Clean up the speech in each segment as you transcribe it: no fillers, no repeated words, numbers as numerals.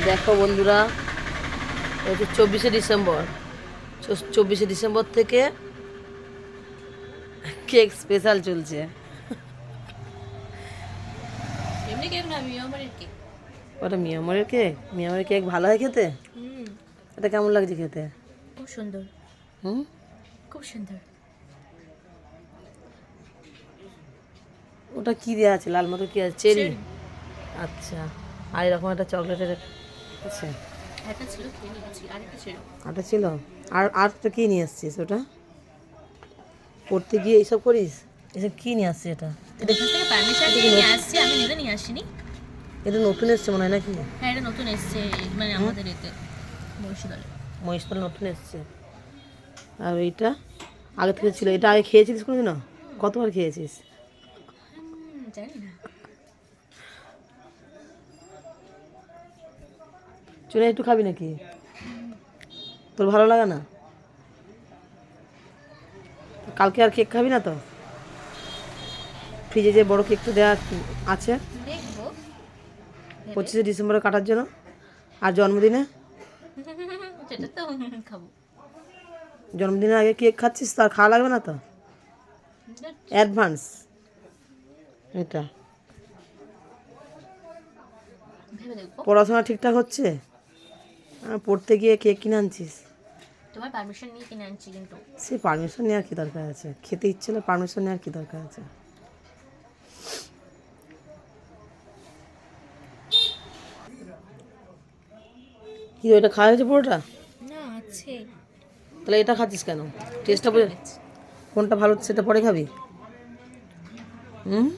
দেখো বন্ধুরা, হচ্ছে 24শে ডিসেম্বর। 24শে ডিসেম্বর থেকে কেক স্পেশাল চলছে। এমনি কেক না, মিয়ামারের কেক। ওটা মিয়ামরের কেক। মিয়ামরের কেক ভালো হয় খেতে? এটা কেমন লাগছে খেতে? খুব সুন্দর, হুম, খুব সুন্দর। ওটা কি দেওয়া আছে? লাল মতো কি আছে? চেরি? Cherry। আচ্ছা। আর এরকম একটা চকলেটের আছে। একটা ছিল, খেয়ে নিয়েছি, আরেকটা ছিল। ওটা ছিল। আর আর তো কি নিয়ে আসছিস ওটা? পড়তে গিয়ে এইসব করিস? এসব কি নিয়ে আসছিস এটা? এটা এখান থেকে পারমিশন নিয়ে নিয়ে আসছি, আমি নিজে নিয়ে আসিনি। এটা নতুন এসছে মনে হয় নাকি? হ্যাঁ, এটা নতুন এসছে, মানে আমাদের এতে মুর্শিদাবাদে। মহিষতল নতুন এসছে। আর এইটা আগে থেকে ছিল। এটা আগে খেয়েছিস কোনোদিনও? কতবার খেয়েছিস? জানি না। চলে একটু খাবি নাকি? তোর ভালো লাগে না? কালকে আর কেক খাবি না তো? ফ্রিজে যে বড় কেকটা দেওয়া আছে দেখবো। 25শে ডিসেম্বরে কাটার জন্য। আর জন্মদিনে? সেটা তো খাবো। জন্মদিনের আগে কেক খাচ্ছিস, তার খাওয়া লাগবে না তো? অ্যাডভান্স এটা। ভেবে দেখবো। পড়াশোনা ঠিকঠাক হচ্ছে? পড়তে গিয়ে কেক কিনে আনছিস? তোমার পারমিশন নিয়ে কিনে আনছি কিন্তু। সে পারমিশন নেওয়ার কী দরকার আছে? খেতে ইচ্ছে হলে পারমিশন নেওয়ার কী দরকার আছে? কি ওইটা খাওয়া হয়েছে পুরোটা? না, আছে। তাহলে এটা খাচ্ছিস কেন? টেস্টটা বুঝে কোনটা ভালো সেটা পরে খাবি? হুম,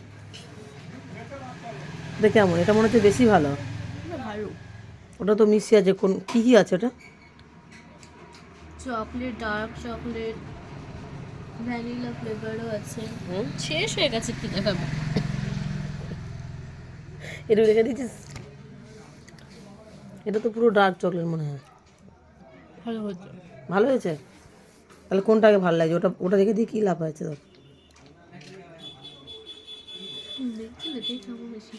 এটা কেমন? এটা মনে হচ্ছে বেশি ভালো। ভালো। ওটা তো মিশিয়ে আছে। কোন কী কী আছে ওটা? চকলেট, ডার্ক চকলেট, ভ্যানিলা ফ্লেভারও আছে। হুম, শেষ হয়ে গেছে, কি দেখাবো। এটা রেখে দিচ্ছিস? এটা তো পুরো ডার্ক চকলেট মনে হয়। ভালো হতো। ভালো হয়েছে? তাহলে কোনটাকে ভালো লাগছে? ওটা ওটা রেখে দিয়ে কী লাভ হয়েছে তোর? দেখছি, দেখেই খাবো বেশি।